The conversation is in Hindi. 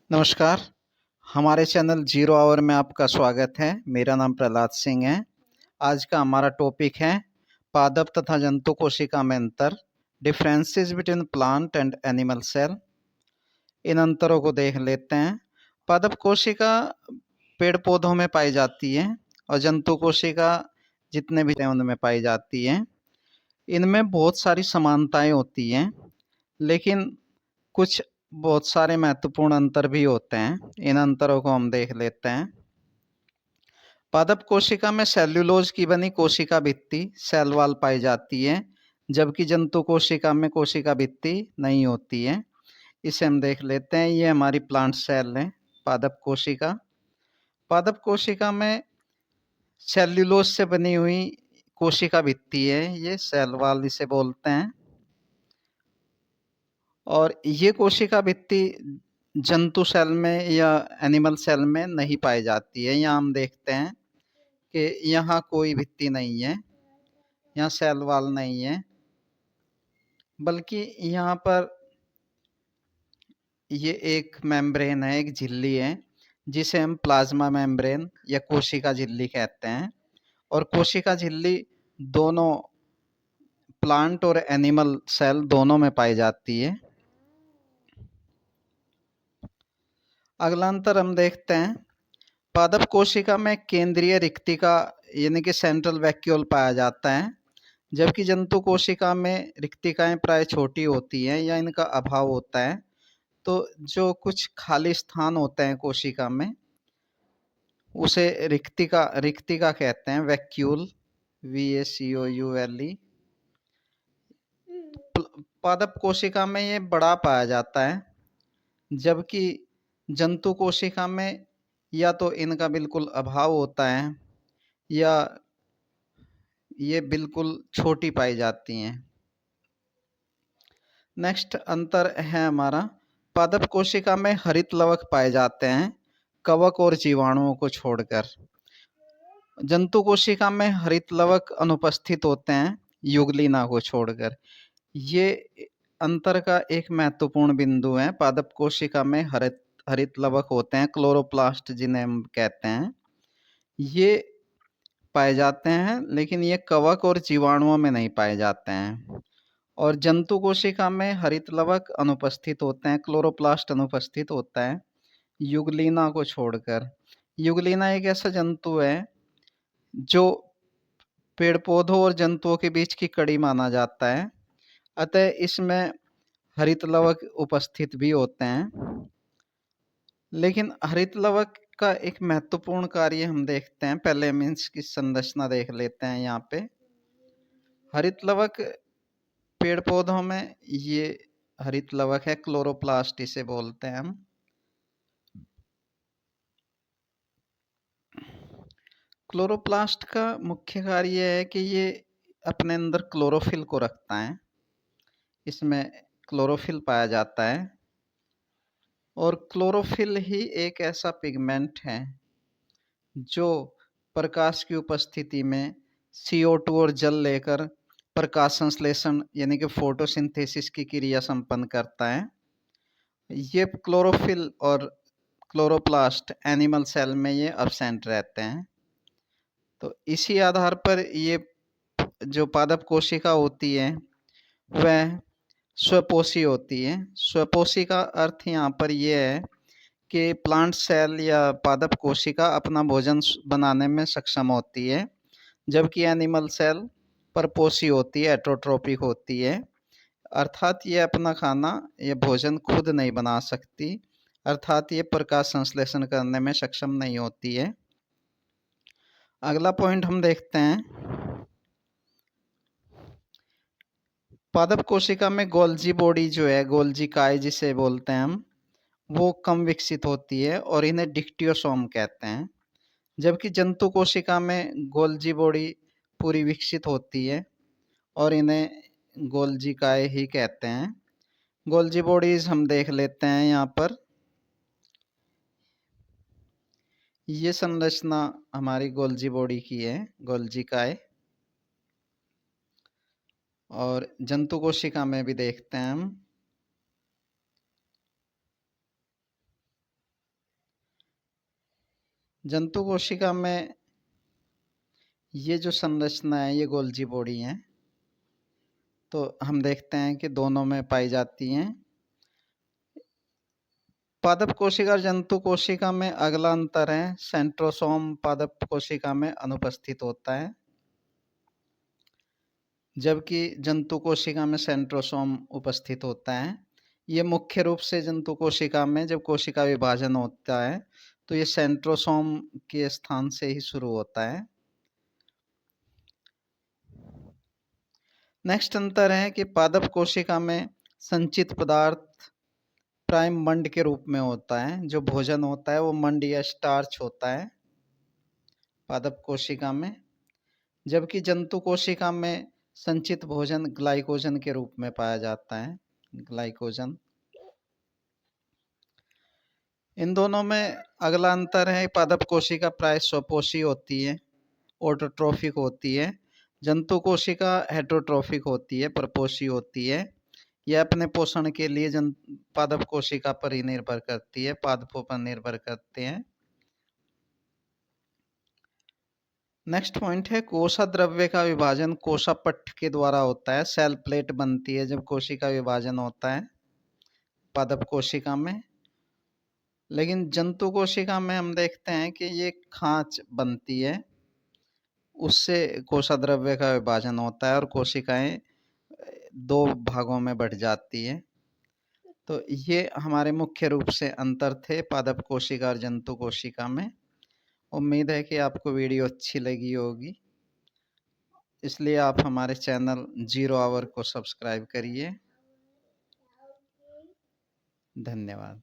नमस्कार, हमारे चैनल ज़ीरो आवर में आपका स्वागत है। मेरा नाम प्रहलाद सिंह है। आज का हमारा टॉपिक है पादप तथा जंतु कोशिका में अंतर, differences between plant and animal cell. इन अंतरों को देख लेते हैं। पादप कोशिका पेड़ पौधों में पाई जाती है और जंतु कोशिका जितने भी हैं उनमें पाई जाती है। इनमें बहुत सारी समानताएं होती हैं, लेकिन कुछ बहुत सारे महत्वपूर्ण अंतर भी होते हैं। इन अंतरों को हम देख लेते हैं। पादप कोशिका में सेल्यूलोज की बनी कोशिका भित्ति सेल वॉल पाई जाती है, जबकि जंतु कोशिका में कोशिका भित्ति नहीं होती है। इसे हम देख लेते हैं। ये हमारी प्लांट सेल है, पादप कोशिका। पादप कोशिका में सेल्यूलोज से बनी हुई कोशिका भित्ति है, ये सेल वॉल इसे बोलते हैं। और ये कोशिका भित्ति जंतु सेल में या एनिमल सेल में नहीं पाई जाती है। यहाँ हम देखते हैं कि यहाँ कोई भित्ति नहीं है, यहाँ सेल वॉल नहीं है, बल्कि यहाँ पर ये एक मेम्ब्रेन है, एक झिल्ली है, जिसे हम प्लाज्मा मेम्ब्रेन या कोशिका झिल्ली कहते हैं। और कोशिका झिल्ली दोनों प्लांट और एनिमल सेल दोनों में पाई जाती है। अगला अंतर हम देखते हैं। पादप कोशिका में केंद्रीय रिक्तिका यानी कि सेंट्रल वैक्यूल पाया जाता है, जबकि जंतु कोशिका में रिक्तिकाएं प्राय छोटी होती हैं या इनका अभाव होता है। तो जो कुछ खाली स्थान होते हैं कोशिका में, उसे रिक्तिका रिक्तिका कहते हैं, वैक्यूल, VACOULE। पादप कोशिका में ये बड़ा पाया जाता है, जबकि जंतु कोशिका में या तो इनका बिल्कुल अभाव होता है या ये बिल्कुल छोटी पाई जाती हैं। नेक्स्ट अंतर है हमारा, पादप कोशिका में हरित लवक पाए जाते हैं, कवक और जीवाणुओं को छोड़कर। जंतु कोशिका में हरित लवक अनुपस्थित होते हैं, युगलिना को छोड़कर। ये अंतर का एक महत्वपूर्ण बिंदु है। पादप कोशिका में हरित हरित लवक होते हैं, क्लोरोप्लास्ट जिन्हें हम कहते हैं, ये पाए जाते हैं, लेकिन ये कवक और जीवाणुओं में नहीं पाए जाते हैं। और जंतु कोशिका में हरित लवक अनुपस्थित होते हैं, क्लोरोप्लास्ट अनुपस्थित होता है, युगलिना को छोड़कर। युगलिना एक ऐसा जंतु है जो पेड़ पौधों और जंतुओं के बीच की कड़ी माना जाता है, अतः इसमें हरित लवक उपस्थित भी होते हैं। लेकिन हरित लवक का एक महत्वपूर्ण कार्य हम देखते हैं। पहले हम इसकी संरचना देख लेते हैं। यहाँ पे हरित लवक पेड़ पौधों में ये हरित लवक है, क्लोरोप्लास्ट इसे बोलते हैं हम। क्लोरोप्लास्ट का मुख्य कार्य यह है कि ये अपने अंदर क्लोरोफिल को रखता है, इसमें क्लोरोफिल पाया जाता है। और क्लोरोफिल ही एक ऐसा पिगमेंट है जो प्रकाश की उपस्थिति में CO2 और जल लेकर प्रकाश संश्लेषण यानी कि फोटोसिंथेसिस की क्रिया संपन्न करता है। ये क्लोरोफिल और क्लोरोप्लास्ट एनिमल सेल में ये अब्सेंट रहते हैं। तो इसी आधार पर ये जो पादप कोशिका होती है वह स्वपोषी होती है। स्वपोषी का अर्थ यहाँ पर यह है कि प्लांट सेल या पादप कोशिका अपना भोजन बनाने में सक्षम होती है, जबकि एनिमल सेल परपोषी होती है, एटोट्रोपिक होती है। अर्थात ये अपना खाना ये भोजन खुद नहीं बना सकती, अर्थात ये प्रकाश संश्लेषण करने में सक्षम नहीं होती है। अगला पॉइंट हम देखते हैं। पादप कोशिका में गोल्जी बॉडी जो है, गोल्जी काय जिसे बोलते हैं हम, वो कम विकसित होती है और इन्हें डिक्टियोसोम कहते हैं। जबकि जंतु कोशिका में गोल्जी बॉडी पूरी विकसित होती है और इन्हें गोल्जी काय ही कहते हैं। गोल्जी बॉडीज हम देख लेते हैं। यहाँ पर ये संरचना हमारी गोल्जी बॉडी की है, गोल्जी काय। और जंतु कोशिका में भी देखते हैं हम। जंतु कोशिका में ये जो संरचना है ये गोल्जी बॉडी है, तो हम देखते हैं कि दोनों में पाई जाती हैं। पादप कोशिका और जंतु कोशिका में अगला अंतर है, सेंट्रोसोम पादप कोशिका में अनुपस्थित होता है, जबकि जंतु कोशिका में सेंट्रोसोम उपस्थित होता है। ये मुख्य रूप से जंतु कोशिका में जब कोशिका विभाजन होता है तो ये सेंट्रोसोम के स्थान से ही शुरू होता है। नेक्स्ट अंतर है कि पादप कोशिका में संचित पदार्थ प्राइम मंड के रूप में होता है। जो भोजन होता है वो मंड या स्टार्च होता है पादप कोशिका में, जबकि जंतु कोशिका में संचित भोजन ग्लाइकोजन के रूप में पाया जाता है, ग्लाइकोजन। इन दोनों में अगला अंतर है, पादप कोशिका प्राय स्वपोषी होती है, ऑटोट्रोफिक होती है। जंतु कोशिका हेटरोट्रोफिक होती है, परपोषी होती है। यह अपने पोषण के लिए पादप कोशिका पर ही निर्भर करती है, पादपों पर निर्भर करते हैं। नेक्स्ट पॉइंट है, कोशा द्रव्य का विभाजन कोशापट्ट के द्वारा होता है। सेल प्लेट बनती है जब कोशिका विभाजन होता है पादप कोशिका में, लेकिन जंतु कोशिका में हम देखते हैं कि ये खांच बनती है, उससे कोशा द्रव्य का विभाजन होता है और कोशिकाएं दो भागों में बढ़ जाती है। तो ये हमारे मुख्य रूप से अंतर थे पादप कोशिका और जंतु कोशिका में। उम्मीद है कि आपको वीडियो अच्छी लगी होगी, इसलिए आप हमारे चैनल 0 आवर को सब्सक्राइब करिए। धन्यवाद।